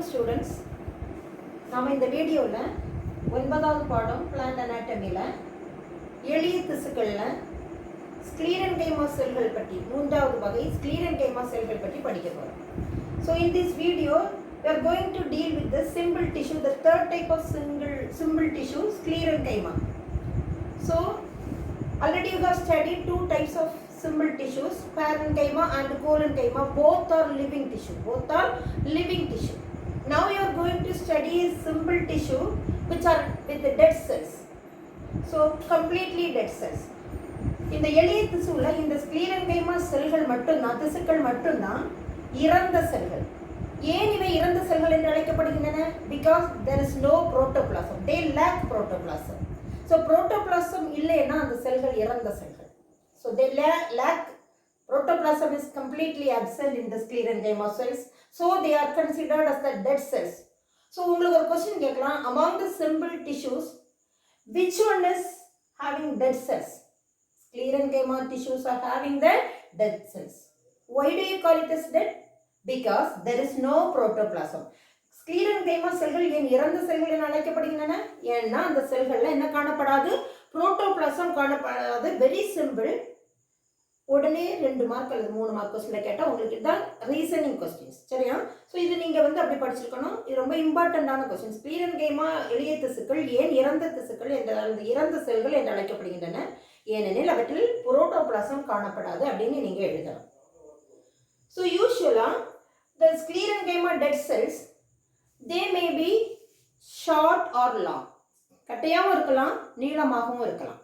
Morning students. நாம் இந்த வீடியோவில் 9வது பாடம் பிளான்ட் அனாட்டமியில் எளிய திசுக்களில் ஸ்க்ளீரன்கைமா செல்கள் பற்றி 3வது வகை ஸ்க்ளீரன்கைமா செல்கள் பற்றி படிக்க போகிறோம். So in this video we are going to deal with the simple tissue, the third type of simple tissue, sclerenchyma. So already you have studied two types of simple tissues, parenchyma and collenchyma. Both are living tissue. Now you are going to study simple tissue which are with the dead cells. So completely dead cells. இந்த எளிய திசுல இந்த ஸ்க்ளீரன்கைமா செல்கள் மட்டும்தான், திசுக்கள் மட்டும்தான் இறந்த செல்கள். ஏன் இவை இறந்த செல்கள் என்று அழைக்கப்படுகின்றன? Because there is no protoplasm. They lack protoplasm. So protoplasm இல்லைன்னா அந்த செல்கள் இறந்த செல்கள். So they lack protoplasm is completely absent in the sclerenchyma cells. So they are considered as the dead cells. So உங்களுக்கு ஒரு question கேட்கலாம், among the simple tissues which one is having dead cells? Sclerenchyma tissues are having the dead cells. Why do you call it as dead? Because there is no protoplasm. ஸ்க்ளீரன்கைமா செல்கள் ஏன் இறந்த செல்கள் என அழைக்கப்படுகின்றன? ஏன்னா அந்த செல்கள்ல என்ன காணப்படாது? புரோட்டோபிளாசம் காணப்படாது. Very simple. உடனே 2 மார்க் அல்லது 3 மார்க் கொஸ்டின்ல கேட்டால் உங்களுக்கு இதுதான் ரீசனிங் கொஸ்டின்ஸ். சரியா? ஸோ இது நீங்கள் அப்படி படிச்சிருக்கணும். இது ரொம்ப இம்பார்ட்டண்டான கொஸ்டின். ஸ்க்ளீரன்கைமா எளிய திசுக்கள் ஏன் இறந்த திசுக்கள் என்ற இறந்த செல்கள் என்று அழைக்கப்படுகின்றன? ஏனெனில் அவற்றில் புரோட்டோபிளாசம் காணப்படாது அப்படின்னு நீங்கள் எழுதலாம். ஸோ யூஸ்வலாக the sclerenchyma dead cells, they may be short or long. கட்டையாகவும் இருக்கலாம், நீளமாகவும் இருக்கலாம்.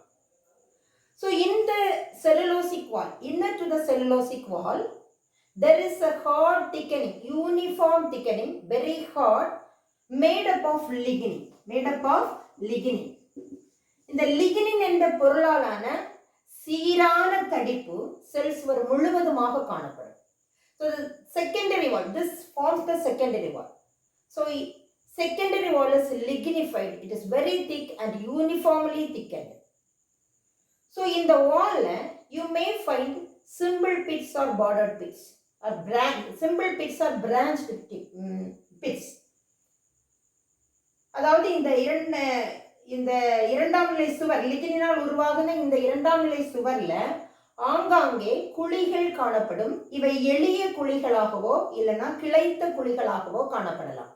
So in the cellulosic wall, inner to the cellulosic wall, there is a hard thickening, uniform thickening, very hard, made up of lignin. இந்த lignin என்ற பொருளாலான சீரான தடிப்பு cells முழுவதுமாக காணப்படும். So the secondary wall, this forms the secondary wall. So secondary wall is lignified. It is very thick and uniformly thickened. So in the wall, you may find simple pits or bordered pits, or simple pits or branched pits. அதாவது இந்த இரண்டாம் நிலை சுவர், லிக்னினால் உருவாகின இந்த இரண்டாம் நிலை சுவர்ல ஆங்காங்கே குழிகள் காணப்படும். இவை எளிய குழிகளாகவோ இல்லைன்னா கிளைத்த குழிகளாகவோ காணப்படலாம்.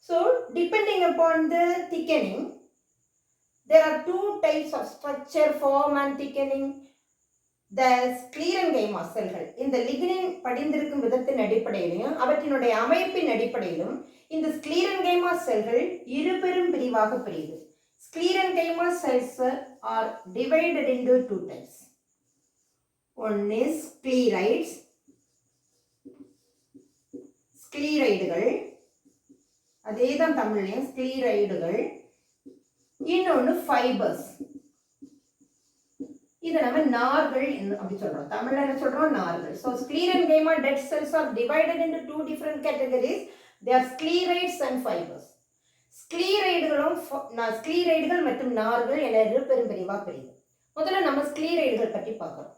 So depending upon the thickening, there are 2 types of structure, form and thickening. The sclerenchyma செல்கள் இந்த லிக்னின் படிந்திருக்கும் விதத்தின் அடிப்படையிலும் அவற்றினுடைய அமைப்பின் அடிப்படையிலும் இந்த sclerenchyma செல்கள் இருபெரும் பிரிவாக பிரியுது. Sclerenchyma cells are divided into 2 types. One is scleroidகள், அதேதான் தமிழ்லையும் scleroidகள். இன்னொன்று ஃபைபர்ஸ், இதை நம்ம நார்கள் அப்படி சொல்றோம். தமிழ்ல என்ன சொல்றோம்? நார்கள். So sclerenchyma dead cells are divided into 2 different categories. They are scleroids and fibers. ஸ்க்ளீரைடுகள் மற்றும் நார்கள் என இருபெரும் பிரிவாக பிரியுது. முதல்ல நம்ம ஸ்க்ளீரைடுகள் பற்றி பார்க்கிறோம்.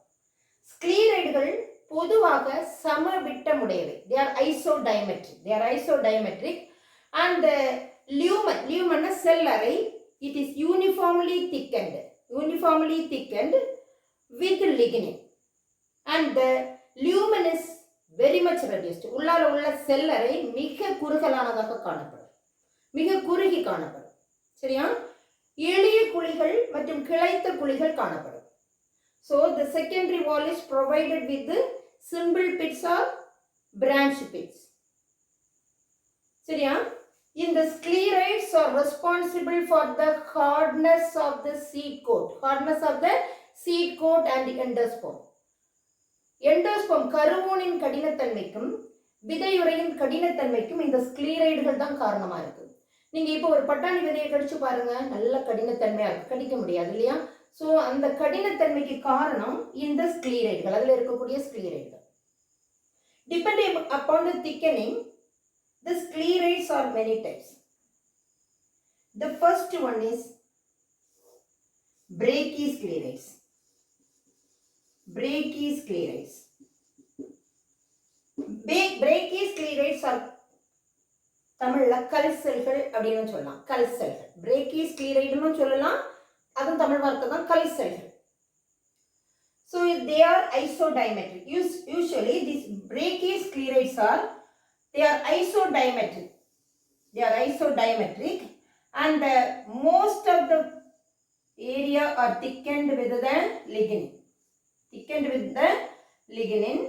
ஸ்க்ளீரைடுகள் பொதுவாக சமவிட்டமுடையவை. They are isodiametric and the lumen cell array, it is uniformly thickened with lignin and the lumen is very much reduced. உள்ளால உள்ள செல் அரே மிக குறுகலானதாக காணப்படும், மிக குறுகி காணப்படும். சரியா? எளிய குழிகள் மற்றும் கிளைத்த குழிகள் காணப்படும். So the secondary wall is provided with the simple pits or branch pits. சரியா? இந்த scleroids are responsible for the hardness of the seed coat and endosperm. Endosperm கருவூனின் கடினத்தன்மைக்கும் விதையுறையின் கடினத்தன்மைக்கும் இந்த ஸ்க்ளீரைடுகள் தான் காரணமா இருக்கு. நீங்க இப்போ ஒரு பட்டாணி விதையை கடிச்சு பாருங்க, நல்ல கடினத்தன்மையா இருக்கு, கடிக்க முடியாது இல்லையா? ஸோ அந்த கடினத்தன்மைக்கு காரணம் இந்த ஸ்க்ளீரைடுகள், அதில் இருக்கக்கூடிய ஸ்க்ளீரைடுகள். Depending upon the thickening, the scleroids are many types. The first one is brachyscleroids. Brachyscleroids are தமிழ்ல கல் செல்கள் அப்படின்னு சொல்லலாம். கல் செல்கள் பிரேக்கி ஸ்க்ளீரைடுன்னு சொல்லலாம். அதுவும் தமிழ் வார்த்தை தான், கல் செல்கள். So they are isodiametric. Usually these brachysclerites they are isodiametric. They are isodiametric, and most of the area are thickened with the lignin. Thickened with the lignin,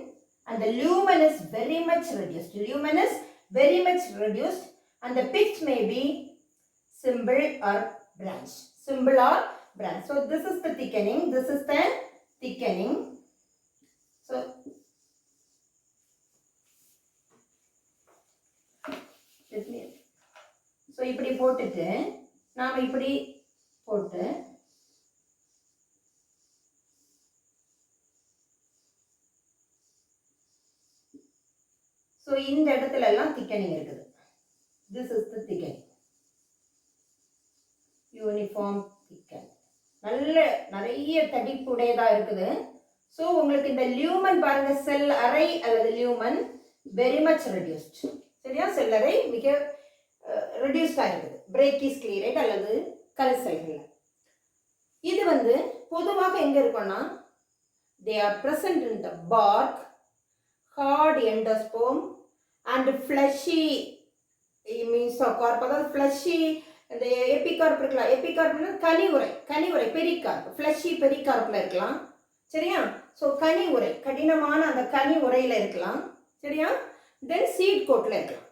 and the lumen is very much reduced. Lumen is very much reduced, and the pitch may be simple or branch. Simple or branch. So this is the thickening. This is the thickening. So இப்படி போட்டுட்டு நாம இப்படி போட்டு இந்த இடத்துல எல்லாம் thickening இருக்குது. This is the thickening. Uniform thicken. நிறைய தடிப்புடையதா இருக்குது. ஸோ உங்களுக்கு இந்த லியூமன் பாருங்க, செல் அறை அல்லது லியூமன் வெரி மச் ரெடியூஸ்ட். சரியா, செல் அறை மிக ரெடியூஸ்டாக இருக்குது பிரேக்கிஸ்க்ளீரைட் அல்லது கல் செல்கள். இது வந்து பொதுவாக எங்க இருக்கும்னா, they are present in the bark, hard endosperm and fleshy mesocarp. அதாவது fleshy இந்த எபிகார்ப் இருக்கலாம். எபிகார்ப்னா கனி உரை பெரிகார்ப், ஃப்ளஷி பெரிகார்ப்ல இருக்கலாம். சரியா, ஸோ கனி உரை, கடினமான அந்த கனி உரையில இருக்கலாம். சரியா, தென் சீட் கோட்ல இருக்கலாம்.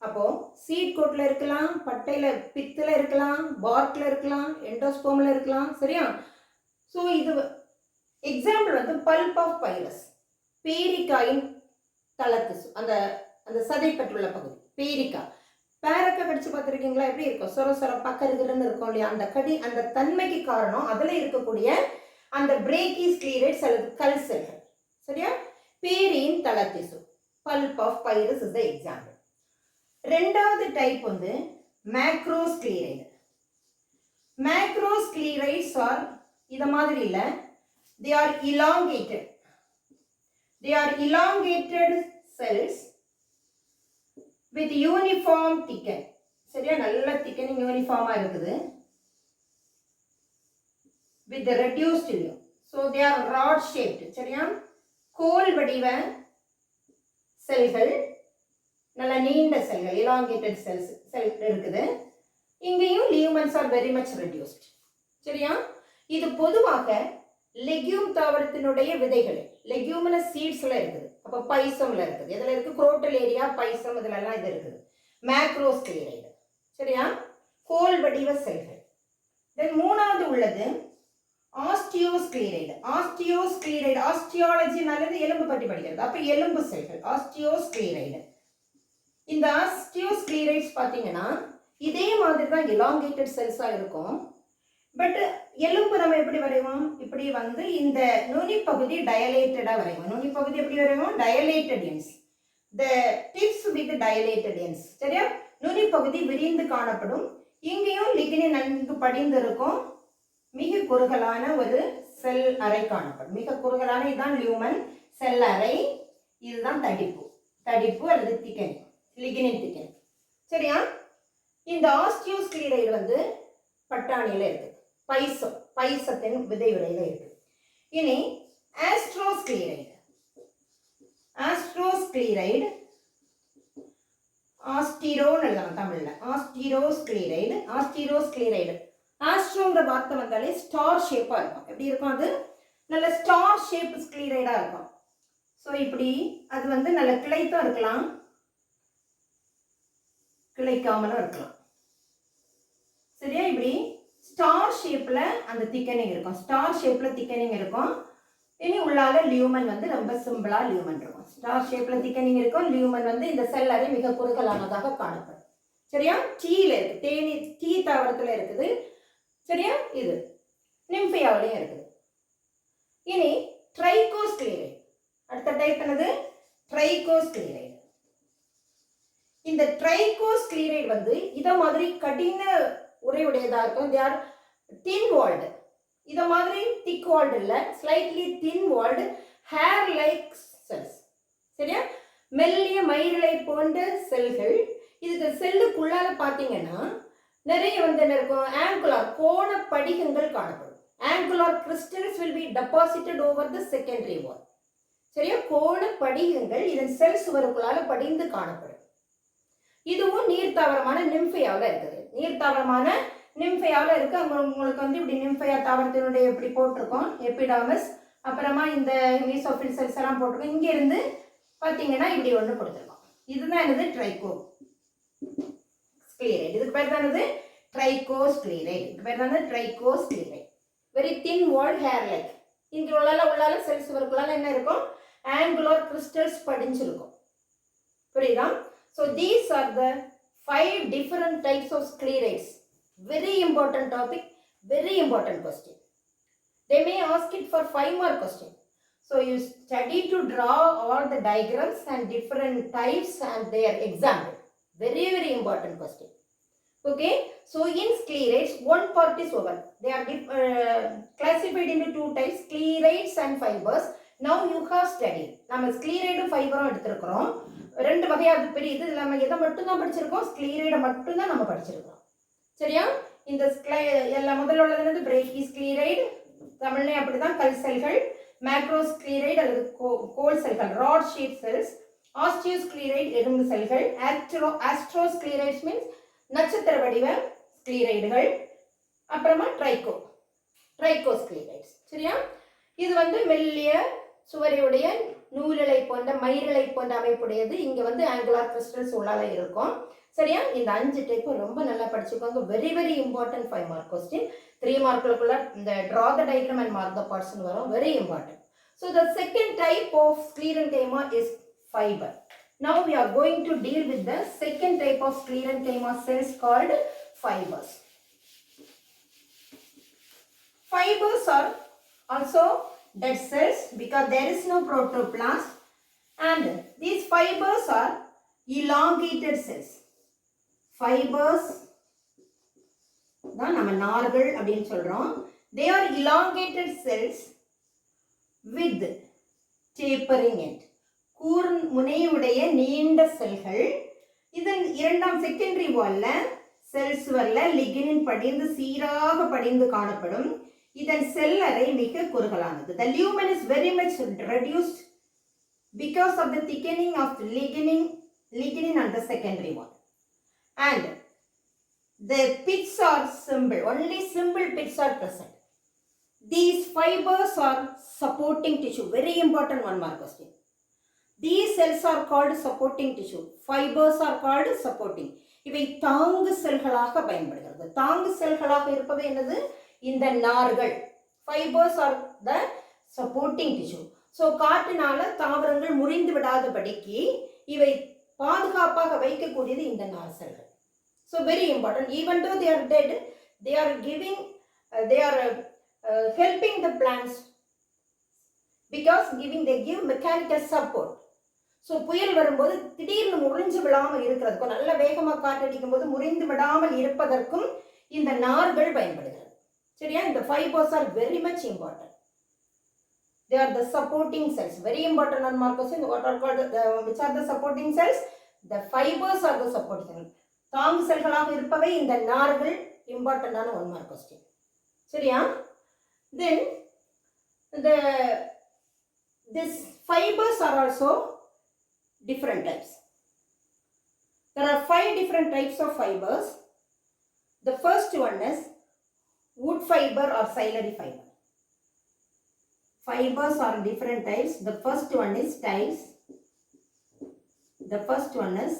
அப்போ சீட் கோட்ல இருக்கலாம், பட்டையில பித்துல இருக்கலாம், பார்க்ல இருக்கலாம், எண்டோஸ்போம்ல இருக்கலாம். சரியா, ஸோ இது எக்ஸாம்பிள் வந்து பல்ப் ஆஃப் பைரஸ், பேரிக்காயின் தளத்திசு, அந்த அந்த சதைப்பற்றுள்ள பகுதி பேரிக்கா. பேரக்கா கடிச்சு பார்த்துருக்கீங்களா, எப்படி இருக்கும், சொர சொரப்பா கருகுன்னு இருக்கும் இல்லையா, அந்த தன்மைக்கு காரணம் அதில் இருக்கக்கூடிய அந்த பிரேக்கிஸ்க்ளீரைட்ஸ் அல்லது கல் செல்கள். சரியா, பேரியின் தளத்திசு, pulp of Pyrus is the example. ரெண்டாவது டைப் வந்து மேக்ரோஸ்க்ளீரைடு. மேக்ரோஸ்க்ளீரைட்ஸ் ஆர் இத மாதிரி இல்லை, they are elongated. They are elongated cells with uniform thicken. சரியா, நல்ல திக்கனிங் யூனிஃபார்மா இருக்குது. with the reduced lumen. So they are rod shaped. சரியா, கோல் வடிவ செல்கள், நல்ல நீண்ட செல்கள், elongated cells இருக்குது. இங்கேயும் லியூமன்ஸ் ஆர் வெரி மச் ரெடியூஸ்ட். சரியா, இது பொதுவாக லெக்யூம் தாவரத்தினுடைய விதைகள், லெக்யூமினஸ் சீட்ஸ்ல இருக்குது. அப்போ பைசம்ல இருக்குது. எதுல இருக்கு, குரோட்டலேரியா, பைசம், இதுல எல்லாம் இது இருக்குது. மேக்ரோஸ்க்ளீரைடு. சரியா, கோல் வடிவ செல்கள். தென் மூணாவது உள்ளது ஆஸ்டியோஸ்க்ளீரைடு. ஆஸ்டியோஸ்க்ளீரைடு, ஆஸ்டியாலஜினால எலும்பு பற்றி படிக்கிறது. அப்ப எலும்பு செல்கள் ஆஸ்டியோஸ்க்ளீரைடு. இந்த ஆஸ்டியோஸ்க்ளீரைட்ஸ் பார்த்தீங்கன்னா இதே மாதிரி தான் எலாங்கேட்டட் செல்ஸா இருக்கும். பட் எலும்பு நம்ம எப்படி வரைவோம், இப்படி வந்து இந்த நுனி பகுதி டயலேட்டடா வரைவோம். நுனி பகுதி எப்படி வரைவோம், dilated ends, the tips with dilated ends. சரியா, நுனி பகுதி விரிந்து காணப்படும். இங்கேயும் லிக்னின் நன்கு படிந்து இருக்கும். மிக குறுகலான ஒரு செல் அறை காணப்படும். மிக குறுகலான இதுதான் லியூமன் செல் அறை. இதுதான் தடிப்பு அல்லது திக்கன், லிக்னின் திக்கன். சரியா, இந்த ஆஸ்டியோஸ்க்ளீரைடு வந்து பட்டாணியில இருக்கு, பைசத்தின் விதை உரையில இருக்கு. இனி ஆஸ்ட்ரோஸ்க்ளீரைடு. ஆஸ்ட்ரோஸ்க்ளீரைடு, ஆஸ்டிரோன்னு எழுதலாம் தமிழ்ல, ஆஸ்டிரோஸ்க்ளீரைடு. ஆஸ்டிரோஸ்க்ளீரைடு, ஆஸ்ட்ரோங்கிற வார்த்தை வந்தாலே ஸ்டார் ஷேப்பா இருக்கும். எப்படி இருக்கும், அது நல்ல ஸ்டார் ஷேப் ஸ்க்ளீரைடா இருக்கும். ஸோ இப்படி அது வந்து நல்ல கிளைத்தும் இருக்கலாம், கிளைக்காமலும் இருக்கலாம். சரியா, இப்படி ஸ்டார் ஷேப்ல அந்த திக்கனிங் இருக்கும். ஸ்டார் ஷேப்ல திக்கனிங் இருக்கும். இனி உள்ளால லியூமன் வந்து ரொம்ப சிம்பிளா லியூமன் இருக்கும். ஸ்டார் ஷேப்ல திக்கனிங் இருக்கும். லியூமன் வந்து இந்த செல் அறை மிக குறுகலானதாக காணப்படும். சரியா, டீல இருக்கு, டீ தாவரத்துல இருக்குது. சரியா, இது நிம்ஃபியாவிலையும் இருக்குது. இனி ட்ரைகோஸ்க்ளீரைடு. அடுத்த டைப் என்னது, ட்ரைகோஸ்க்ளீரைடு. இந்த ட்ரைகோஸ்க்ளீரைடு வந்து இத மாதிரி கடின உரையுடையதா இருக்கும். they are thin walled. இத மாதிரி thick walled இல்ல, slightly thin walled hair like cells. சரியா, மெல்லிய மயிரிழை போன்ற செல்கள் இதுக்கு செல்லுக்குள்ளால பார்த்தீங்கன்னா நிறைய வந்து என்ன இருக்கும், ஆங்குலார் கோண படிகங்கள் காணப்படும். Angular crystals will be deposited over the secondary wall. சரியா, கோண படிகங்கள் இதன் செல் சுவருக்குள்ளால படிந்து காணப்படும். இதுவும் நீர்த்தாவரமான நிம்ஃபையாவில் இருக்குது. நீர்த்தாவரமான நிம்ஃபையாவில் இருக்கு. உங்களுக்கு வந்து இப்படி நிம்ஃபையா தாவரத்தினுடைய இப்படி போட்டிருக்கோம் எபிடாமஸ், அப்புறமா இந்த மீசோஃபில் செல்ஸ் எல்லாம் போட்டிருக்கோம். இங்க இருந்து பார்த்தீங்கன்னா இப்படி ஒன்று கொடுத்துருக்கோம். இதுதான் என்னது, ட்ரைகோ ஸ்க்ளீரைட். இதுக்கு பேர் தான் என்னது, ட்ரைகோ ஸ்க்ளீரைட். இதுக்கு பேர் தான் ட்ரைகோ ஸ்க்ளீரைட். வெரி தின் வால் ஹேர் லைக். இங்கே உள்ளால செல் சுவருக்குள்ளால என்ன இருக்கும், ஆங்குலர் கிறிஸ்டல்ஸ் படிஞ்சிருக்கும். புரியுதா? So these are the 5 different types of sclerites. Very important topic, very important question. They may ask it for 5 more questions. So you study to draw all the diagrams and different types and their example. Very, very important question. Okay, so in sclerites, one part is over. They are classified into 2 types, sclerites and fibers. Now you have studied. நம்ம ஸ்க்ளீரைடும் ஃபைபரும் எடுத்திருக்கிறோம். 2 வகையாக பிரியுது. இதில் நம்ம எதை மட்டும்தான் படிச்சிருக்கோம், ஸ்க்ளீரைடை மட்டும்தான் நம்ம படிச்சிருக்கிறோம். சரியா? இந்த எல்லாம் முதல்ல உள்ளது பிரேக்கி ஸ்க்ளீரைடு, தமிழ்லே அப்படிதான் கல் செல்கள், மேக்ரோ ஸ்க்ளீரைடு அல்லது கோல் செல்கள், ராட் ஷீட் செல்ஸ், ஆஸ்டியோஸ்க்ளீரைடு எறும்பு செல்கள், ஆஸ்ட்ரோஸ்க்ளீரைட்ஸ் மீன்ஸ் நட்சத்திர வடிவ ஸ்க்ளீரைடுகள், அப்புறமா ட்ரைகோ ஸ்க்ளீரைட்ஸ். சரியா? இது வந்து மெல்லிய சுவரையுடைய நூலிழை போன்ற மயிரிழை போன்ற அமைப்புடையது. இங்கே வந்து ஆங்குலார் கிறிஸ்டல்ஸ் உள்ளால இருக்கும். சரியா? இந்த 5 டைப்பும் ரொம்ப நல்லா படிச்சுக்கோங்க. Very very important 5 mark question. 3 மார்க்குள்ள இந்த draw the diagram and mark the பார்ட்ஸ்னு வரும். Very important. So the second type of sclerenchyma is fibre. Now we are going to deal with the second type of sclerenchyma cells called fibers. Fibers are also dead cells because there is no protoplast, and these fibers are elongated cells. Fibers தான் நம்ம நார்கள் அப்படின்னு சொல்றோம். They are elongated cells with tapering end. கூர் முனையுடைய நீண்ட செல்கள். இதன் இரண்டாம் secondary வால்ல செல் சுவர்ல லிக்னின் படிந்து சீராக படிந்து காணப்படும். இதன் செல் அறை மிக குறுகலானது. The lumen is very much reduced because of the thickening of the lignin on the secondary wall. And the pits are simple. Only simple pits are present. These fibers are supporting tissue. Very important 1 mark question. These cells are called supporting tissue. Fibers are called supporting. இவை தாங்கு செல்களாக பயன்படுகிறது. தாங்கு செல்களாக இருப்பது என்னது, இந்த நார்கள். Fibres are the supporting tissue. So காற்றினால தாவரங்கள் முறிந்து விடாதபடிக்கு இவை பாதுகாப்பாக வைக்கக்கூடியது இந்த நார் செல்கள். So very important. Even though they are dead, they are giving, they are helping the plants because they give mechanical support. So புயல் வரும்போது திடீர்னு முறிஞ்சு விடாமல் இருக்கிறதுக்கும், நல்ல வேகமாக காற்றடிக்கும் போது முறிந்து விடாமல் இருப்பதற்கும் இந்த நார்கள் பயன்படுகிறது. சரியா? இந்த fibers are very much important. They are the supporting cells. Very important 1 mark question. What are called which are the supporting cells? The fibers are the supporting cells. தாங்கு செல்களாக இருப்பவை இந்த நார்கள். இம்பார்ட்டன்டான 1 mark question. சரியா? Then this fibers are also different types. There are 5 different types of fibers. The first one is wood fiber or ciliary fiber. Fibers are different types. The first one is tiles. The first one is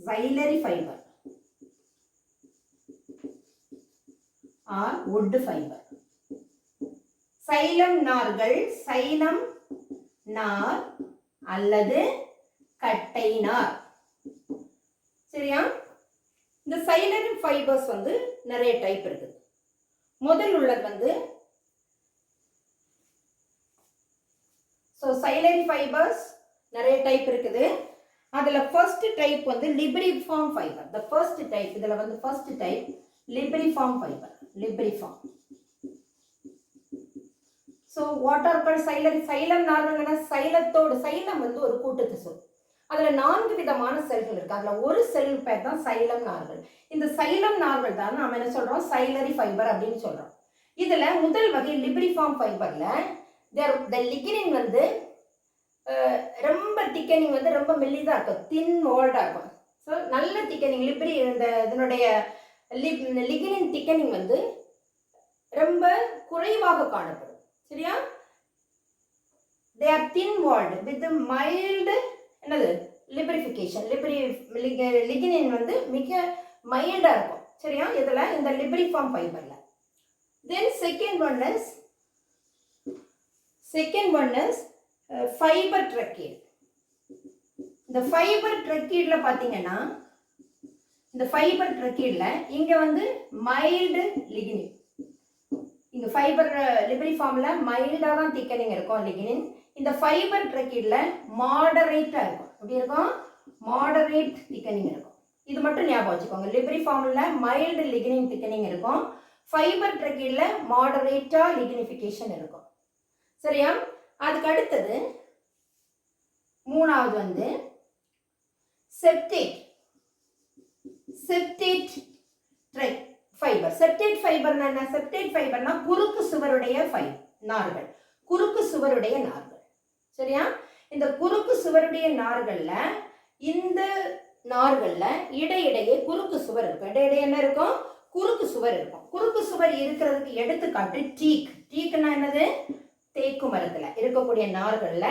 ciliary fiber or wood fiber. Xylem நார்கள், xylem நார் அல்லது கட்டை நார். சரியா? இந்த சைலரி fibres வந்து நிறைய type இருக்குது. முதல் உள்ளது வந்து சைலரி ஃபைபர்ஸ் நிறைய டைப் இருக்குது. அதுல ஃபர்ஸ்ட் டைப் வந்து libriform fibre. The first type, இதுல வந்து first type libriform fibre. Libriform. So what are called xylem நார்கள். சைலத்தோடு, சைலம் வந்து ஒரு கூட்டு திசு. அதில் 4 விதமான செல்கள் இருக்குது. அதில் ஒரு செல் பேர் தான் சைலம் நார்கள். இந்த சைலம் நார்கள் தான் நாம் என்ன சொல்கிறோம், சைலரி ஃபைபர் அப்படின்னு சொல்கிறோம். இதில் முதல் வகை லிப்ரிஃபார்ம் ஃபைபரில் த லிகினின் வந்து ரொம்ப திக்கனிங் வந்து ரொம்ப மெல்லிதாக இருக்கும், தின் வால்டாக இருக்கும். ஸோ நல்ல திக்கனிங் இந்த இதனுடைய லிகினின் திக்கனிங் வந்து ரொம்ப குறைவாக காணப்படும். சரியா? they are thin walled with mild என்னது லிப்ரிஃபிகேஷன். லிகினின் வந்து மிக மைல்டாக இருக்கும். சரியா? இதில் இந்த லிப்ரிஃபார்ம் ஃபைபரில். Then second one is fibre tracheid. இந்த ஃபைபர் ட்ரக்கீடில் பார்த்தீங்கன்னா இந்த ஃபைபர் ட்ரக்கீடில் இங்கே வந்து மைல்டு லிகினின், இங்கே ஃபைபர் லிப்ரிஃபார்மில் மைல்டாக தான் திக்கனிங் இருக்கும் லிகினின். இந்த ஃபைபர் ட்ரக்கீடில் மாடரேட்டாக இருக்கும். எப்படி இருக்கும்? மாடரேட் திக்கனிங் இருக்கும். இது மட்டும் ஞாபகம் வச்சுக்கோங்க. லிப்ரிஃபார்மில் மைல்டு லிகினின் திக்கனிங் இருக்கும், ஃபைபர் ட்ரக்கீடில் மாடரேட்டாக லிகினிஃபிகேஷன் இருக்கும். சரியா? அதுக்கு அடுத்தது மூணாவது வந்து செப்டேட் ஃபைபர். செப்டேட் ஃபைபர்னா என்ன? செப்டேட் ஃபைபர்னா குறுக்கு சுவருடைய நார்கள். குறுக்கு சுவருடைய நார்கள். சரியா? இந்த குறுக்கு சுவருடைய நார்களில் இந்த நார்களில் இடையிடையே குறுக்கு சுவர் இருக்கும். இடையிடையே என்ன இருக்கும்? குறுக்கு சுவர் இருக்கும். குறுக்கு சுவர் இருக்கிறதுக்கு எடுத்துக்காட்டு டீக்னா என்னது? தேக்கு மரத்தில் இருக்கக்கூடிய நார்களில்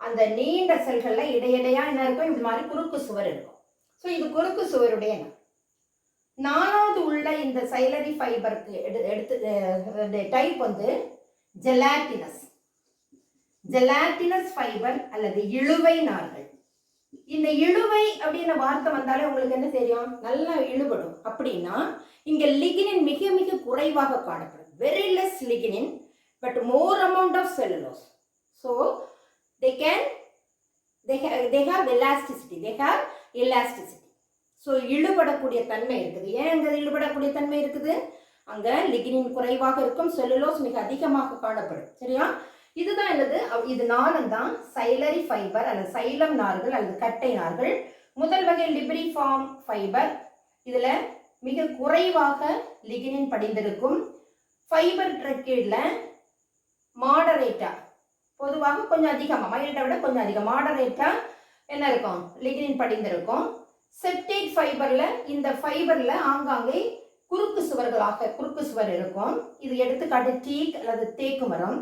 அந்த நீண்ட செல்களில் இடையிடையா என்ன இருக்கும்? இந்த மாதிரி குறுக்கு சுவர் இருக்கும். ஸோ இது குறுக்கு சுவருடைய நார். நாலாவது உள்ள இந்த சைலரி ஃபைபருக்கு எடுத்து டைப் வந்து ஜெலாட்டினஸ் ஃபைபர் அல்லது இழுவை நார்கள். இந்த இழுவை அப்படின்ற வார்த்தை வந்தாலே உங்களுக்கு என்ன தெரியும்? நல்லா இழுபடும். அப்படின்னா இங்க லிகினின் மிக மிக குறைவாக காணப்படும். Very less lignin but more amount of cellulose. So they have elasticity. So இழுபடக்கூடிய தன்மை இருக்குது. ஏன் அங்கே இழுபடக்கூடிய தன்மை இருக்குது? அங்கே லிகினின் குறைவாக இருக்கும், செல்லுலோஸ் மிக அதிகமாக காணப்படும். சரியா? இதுதான் என்னது? இது நாளும் தான் சைலரி ஃபைபர் அல்லது சைலம் நார்கள் அல்லது கட்டை நார்கள். முதல் வகை லிப்ரிஃபார்ம் ஃபைபர். இதில் மிக குறைவாக லிகினின் படிந்திருக்கும். ஃபைபர் ட்ரக்கீடில் மாடரேட்டாக, பொதுவாக கொஞ்சம் அதிகமாக, மைல்டை விட கொஞ்சம் அதிகம் மாடரேட்டாக என்ன இருக்கும்? லிகினின் படிந்திருக்கும். செப்டேட் ஃபைபரில் இந்த ஃபைபரில் ஆங்காங்கே குறுக்கு சுவர் இருக்கும். இது எடுத்துக்காட்டு டீக் அல்லது தேக்கு மரம்.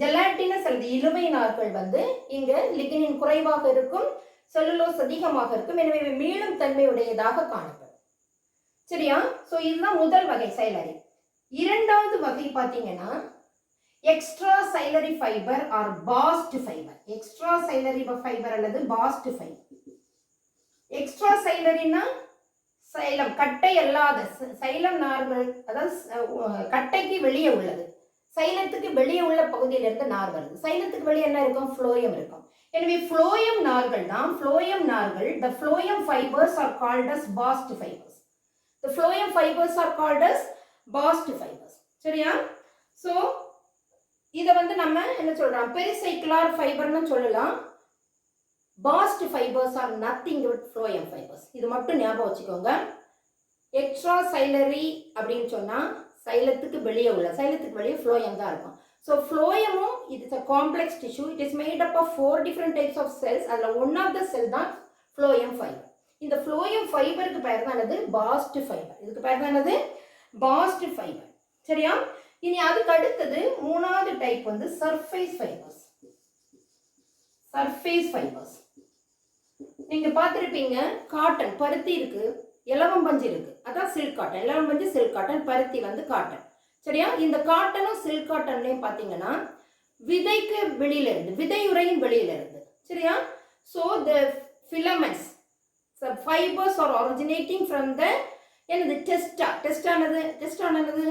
ஜெலாட்டினஸ் அல்லது இழுவை நார்கள் வந்து இங்க லிகினின் குறைவாக இருக்கும், செல்லுலோஸ் அதிகமாக இருக்கும். எனவே மீளும் தன்மையுடையதாக காணப்படும். சரியா? ஸோ இதுதான் முதல் வகை சைலரி. இரண்டாவது வகை பார்த்தீங்கன்னா extra xylary fibre or bast fibre. Extra xylary fibre அல்லது பாஸ்ட் ஃபைபர். எக்ஸ்ட்ரா சைலரினா சைலம் கட்டை அல்லாத சைலம் நார்கள், அதாவது கட்டைக்கு வெளியே உள்ளது. சைலத்துக்கு வெளியே உள்ள பகுதியிலிருந்து நார் வருது. சைலத்துக்கு வெளியே என்ன இருக்கும்? ஃப்ளோயம் இருக்கும். எனவே ஃப்ளோயம் நார்கள் தான் the phloem fibers are called as bast fibers. The phloem fibers are called as bast fibers. சரியா? ஸோ இதை வந்து நம்ம என்ன சொல்றோம்? பெரிசைக்கிளார் ஃபைபர்னு சொல்லலாம். Bast fibres are nothing but phloem fibers. இது மட்டும் ஞாபகம் வச்சுக்கோங்க. எக்ஸ்ட்ரா சைலரி அப்படின்னு சொன்னா சைலத்துக்கு வெளியே phloem தான் இருக்கும். ஸோ phloemம் it's a complex tissue. It is made up of 4 different types of cells. அதில் ஒன் ஆஃப் த செல் தான் phloem ஃபைபர். இந்த phloem ஃபைபருக்கு பேர் தான் என்னது? Bast fibre. இதுக்கு பேர் தான் என்னது? Bast fibre. சரியா? இனி அதுக்கு அடுத்தது மூணாவது டைப் வந்து சர்ஃபேஸ் ஃபைபர்ஸ். நீங்க பார்த்துருப்பீங்க, காட்டன் பருத்தி இருக்கு, இலவம் பஞ்சு இருக்கு, அதான் சில்க் காட்டன். இலவம் பஞ்சு சில்க் காட்டன், பருத்தி வந்து காட்டன். சரியா? இந்த காட்டனும் சில்க் காட்டன்லையும் பார்த்தீங்கன்னா விதைக்கு வெளியில இருந்து, விதையுறையின் வெளியில இருந்து. சரியா? So the filaments fibres are originating from the என்னது? டெஸ்டானது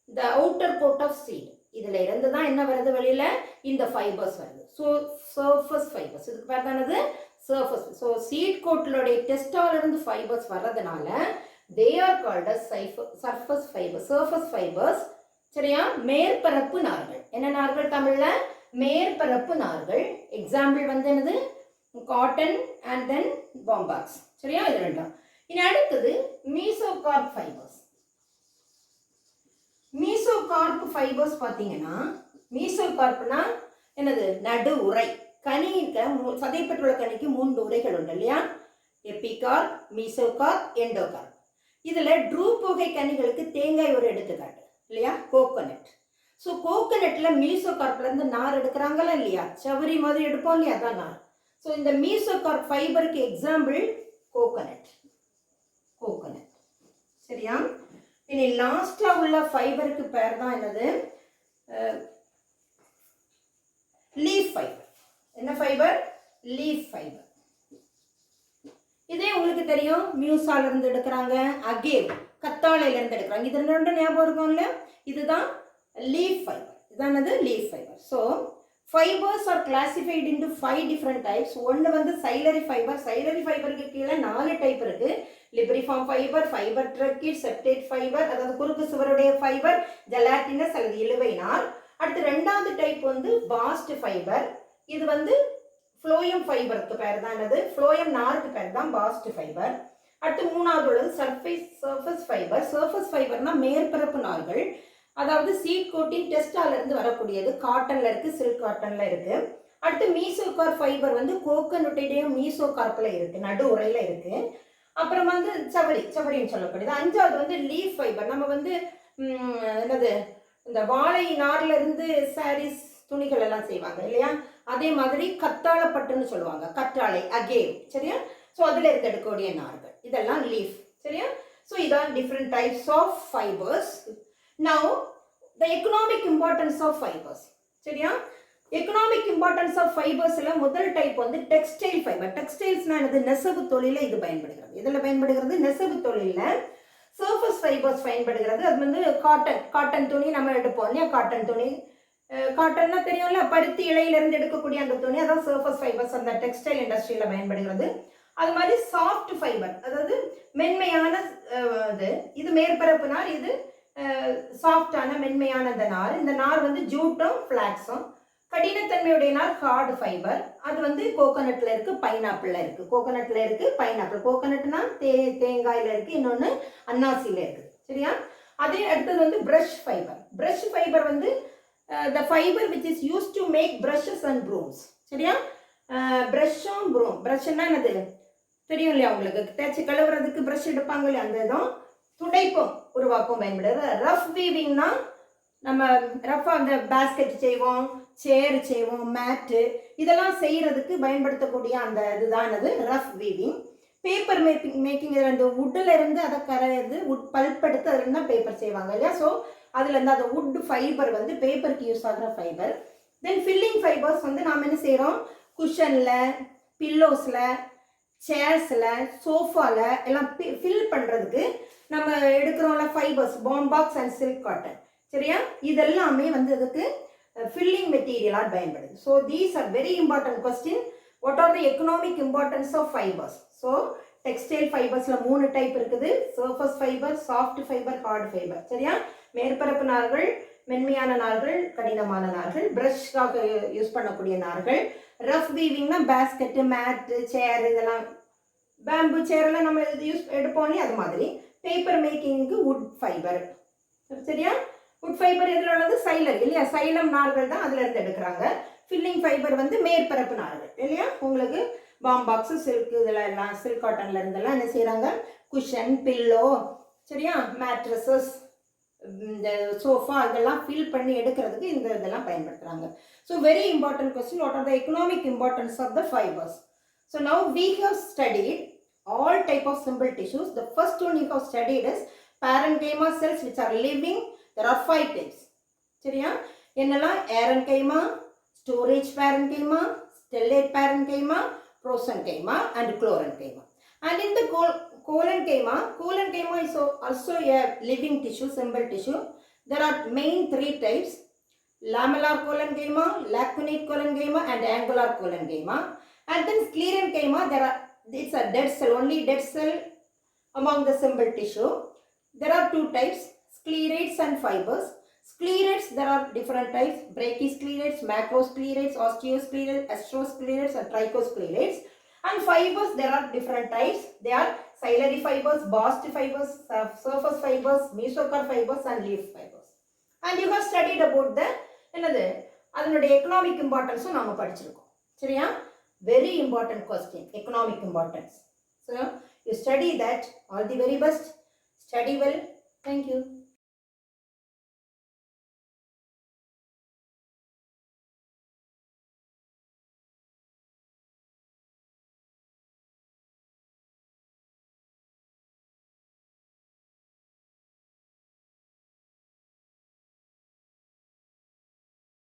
the outer coat of seed. இதுல இருந்து தான் என்ன வருது? வெளியில இந்த ஃபைபர்ஸ் வருது. So surface fibres. இதுக்கு பேர் தானது? சர்ஃபஸ். ஸோ சீட் கோட்டிலுடைய டெஸ்டால இருந்து ஃபைபர்ஸ் வர்றதுனால they are called as surface fibers. சரியா? மேற்பரப்பு நார்கள். என்ன நார்கள் தமிழ்ல? மேற்பரப்பு நார்கள். எக்ஸாம்பிள் வந்து என்னது? Cotton and then Bombax. சரியா? இது ரெண்டும். இனி அடுத்தது மீசோகார்ப் ஃபைபர்ஸ். மீசோகார்ப் ஃபைபர்ஸ் பார்த்தீங்கன்னா, மீசோகார்ப்னா என்னது? நடு உரை. கனிக்கு சதைப்பற்றுள்ள கனிக்கு 3 உரைகள் உண்டு இல்லையா? Epicarp, mesocarp, endocarp. இதில் ட்ரூப் வகை கனிகளுக்கு தேங்காய் ஒரு எடுத்துக்காட்டு இல்லையா? கோகோனட். ஸோ கோகோனட்டில் மீசோகார்ப்லேருந்து நார் எடுக்கிறாங்களா இல்லையா? சவரி மாதிரி எடுப்போம் இல்லையா? அதான் நார். ஸோ இந்த மீசோகார்ப் ஃபைபருக்கு எக்ஸாம்பிள் கோகோனட். கோகோனட். சரியா? இனி லாஸ்ட்டாக உள்ள ஃபைபருக்கு பேர் தான் என்னது? Leaf fibre. என்ன ஃபைபர்? Leaf fibre. இதே உங்களுக்கு தெரியும், மியூசால இருந்து எடுக்கிறாங்க, அகேவ் கத்தாழையில இருந்து எடுக்கிறாங்க. இது ரெண்டு ஞாபகம் இருக்கும் இல்லையா? இதுதான் லீஃப் ஃபைபர். இதானது leaf fibre. So fibres are classified into 5 different types. ஒன்று வந்து சைலரி ஃபைபர். சைலரி ஃபைபருக்கு கீழே 4 டைப் இருக்கு. Libriform fibre, fibre ட்ரக்கிட், septate fibre, அதாவது குறுக்கு சுவருடைய ஃபைபர், ஜெலாட்டினஸ் அல்லது இழுவை நார். அடுத்து ரெண்டாவது டைப் வந்து பாஸ்ட் ஃபைபர். இது வந்து ஃப்ளோயம் ஃபைபருக்கு பேர் தான் என்னது? ஃப்ளோயம் நாருக்கு பேர் தான் பாஸ்ட் ஃபைபர். அடுத்து மூணாவது உள்ளது சர்ஃபேஸ் ஃபைபர். சர்ஃபேஸ் ஃபைபர்னா மேற்பரப்பு நார்கள். அதாவது சீட் கோட்டிங் டெஸ்டால இருந்து வரக்கூடியது. காட்டன்ல இருக்கு, சில்க் காட்டன்ல இருக்கு. அடுத்து மீசோகார்ப் ஃபைபர் வந்து கோகோனட்டுடைய மீசோகார்ப்ல இருக்கு, நடு உரையில இருக்கு. அப்புறம் வந்து சவரின்னு சொல்லக்கூடியது. அஞ்சாவது வந்து லீஃப் ஃபைபர். நம்ம வந்து என்னது, இந்த வாழை நார்ல இருந்து சாரீஸ் துணிகள் எல்லாம் செய்வாங்க இல்லையா? அதே மாதிரி கத்தாழை பட்டுன்னு சொல்லுவாங்க, கற்றாழை, அகேவ். சரியா? ஸோ அதில் இருந்து எடுக்கக்கூடிய நார்கள் இதெல்லாம் லீஃப். சரியா? ஸோ இதான் different types of fibres. Now the economic importance of fibres. சரியா? எக்கனாமிக் இம்பார்ட்டன்ஸ் ஆஃப் ஃபைபர்ஸ்ல முதல் டைப் வந்து டெக்ஸ்டைல் ஃபைபர். டெக்ஸ்டைல்ஸ்னா என்னது? நெசவு தொழில இது பயன்படுகிறது. இதில் பயன்படுகிறது நெசவு தொழில. சர்ஃபேஸ் ஃபைபர்ஸ் பயன்படுகிறது. அது வந்து காட்டன் துணி நம்ம எடுப்போம் இல்லையா? காட்டன் துணி, காட்டன்னா தெரியும்ல, பருத்தி இலையிலிருந்து எடுக்கக்கூடிய அந்த துணி, அதான் சர்ஃபேஸ் ஃபைபர்ஸ் அந்த டெக்ஸ்டைல் இண்டஸ்ட்ரியில் பயன்படுகிறது. அது மாதிரி சாஃப்ட் ஃபைபர், அதாவது மென்மையான இது மேற்பரப்பு நார், இது சாஃப்டான மென்மையான இந்த நார். இந்த நார் வந்து ஜூட்டும் ஃப்ளாக்ஸும். கடினத்தன்மையுடைய நார் ஹார்டு ஃபைபர். அது வந்து கோகோனட்ல இருக்கு, பைனாப்பிள்ல இருக்கு. கோகோனட்ல இருக்கு, பைனாப்பிள். கோகோனட்னா தேங்காயில இருக்கு, இன்னொன்று அன்னாசியில இருக்கு. சரியா? அதே அடுத்தது வந்து பிரஷ் ஃபைபர். பிரஷ் ஃபைபர் வந்து the fiber which is used to make brushes and brooms. சரியா? பிரஷ்ஷும் ப்ரூம். பிரஷ்னா என்னது தெரியும் இல்லையா உங்களுக்கு? தேய்ச்சி கழுவுறதுக்கு பிரஷ் எடுப்பாங்க இல்லையா? அந்த இதுவும் துடைப்பும் உருவாக்கும் பயன்படுது. ரஃப் வீவிங்னா நம்ம ரஃபாக அந்த பேஸ்கெட் செய்வோம், சேர் செய்வோம், மேட்டு, இதெல்லாம் செய்யறதுக்கு பயன்படுத்தக்கூடிய அந்த இதுதான் என்னது? Rough weaving. பேப்பர் மேக்கிங் அந்த வுட்டில் இருந்து அதை கரையிறது, வுட் பல்ப் எடுத்து அதில் இருந்தால் பேப்பர் செய்வாங்க இல்லையா? ஸோ அதில் இருந்து அந்த வுட் ஃபைபர் வந்து பேப்பருக்கு யூஸ் ஆகிற ஃபைபர். தென் ஃபில்லிங் ஃபைபர்ஸ் வந்து நாம் என்ன செய்கிறோம்? குஷனில், பில்லோஸில், சேர்ஸில், சோஃபாவில் எல்லாம் ஃபில் பண்ணுறதுக்கு நம்ம எடுக்கிறோம்ல fibres, bombax and silk cotton. சரியா? இதெல்லாமே வந்து அதுக்கு ஃபில்லிங் மெட்டீரியலாக பயன்படுது. So these are very important question. What are the economic importance of fibres? So textile ஃபைபர்ஸில் 3 டைப் இருக்குது. Surface fibre, soft fibre, hard fibre. சரியா? மேற்பரப்பு நார்கள், மென்மையான நார்கள், கடினமான நார்கள், பிரஷ்காக யூஸ் பண்ணக்கூடிய நார்கள். ரஃப் வீவிங்னா பேஸ்கெட்டு, மேட்டு, சேர், இதெல்லாம் பேம்பு சேரெல்லாம் நம்ம யூஸ் எடுப்போம் அது மாதிரி. பேப்பர் மேக்கிங்க்கு வுட் ஃபைபர். சரியா? வுட் ஃபைபர் எதில் உள்ளது? சைலர் இல்லையா? சைலம் நார்கள் தான் அதில் இருந்து எடுக்கிறாங்க. ஃபில்லிங் ஃபைபர் வந்து மேற்பரப்பு நார்கள் இல்லையா? உங்களுக்கு பாம்பாக்ஸு, சில்க், இதெல்லாம் எல்லாம் சில்க் காட்டன்ல இருந்தெல்லாம் என்ன செய்கிறாங்க? குஷன், பில்லோ, சரியா, மேட்ரஸஸ், இந்த சோஃபா, இதெல்லாம் ஃபில் பண்ணி எடுக்கிறதுக்கு இந்த இதெல்லாம் பயன்படுத்துகிறாங்க. So very important question. What are the economic importance of the fibres? So now we have studied all type of simple tissues. The first one you have studied is parenchyma cells which are living. There are 5 types. சரியா? என்னெல்லாம்? Aerenchyma, storage parenchyma, stellate parenchyma, prosenchyma and chlorenchyma. And in the collenchyma is also a living tissue, simple tissue. There are main 3 types: lamellar collenchyma, lacunate collenchyma and angular collenchyma. And then sclerenchyma, it's a dead cell, only dead cell among the simple tissue. There are 2 types, sclerates and fibers. Sclerates, there are different types: brachysclerates, macrosclerates, osteosclerates, astrosclerates, and trichosclerates. And fibers, there are different types. They are ciliary fibers, bast fibers, surface fibers, mesocarp fibers, and leaf fibers. And you have studied about the என்னது அதனுடைய economic importance நாம படிச்சிருக்கோம். சரியா? Very important question, economic importance. So you study that. All the very best. Study well. Thank you.